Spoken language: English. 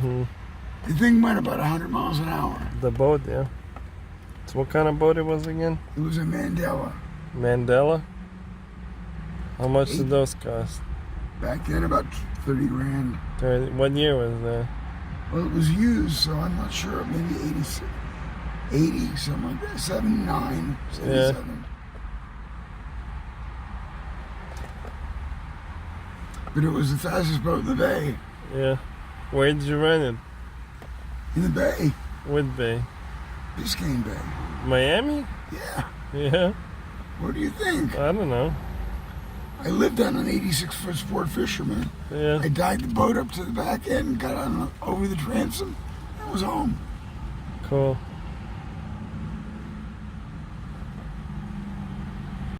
The thing went about 100 miles an hour. The boat, yeah. So what kind of boat it was again? It was a Mandela. Mandela? How much did those cost? Back then, about 30 grand. What year was that? Well, it was used, so I'm not sure. Maybe 80, something like that. 79, 77. But it was the fastest boat in the bay. Yeah. Where did you rent it? In the bay. What bay? Biscayne Bay. Miami? Yeah. Yeah. What do you think? I don't know. I lived on an 86-foot sport fisherman. Yeah. I dived the boat up to the back end, got on over the transom, and was home. Cool.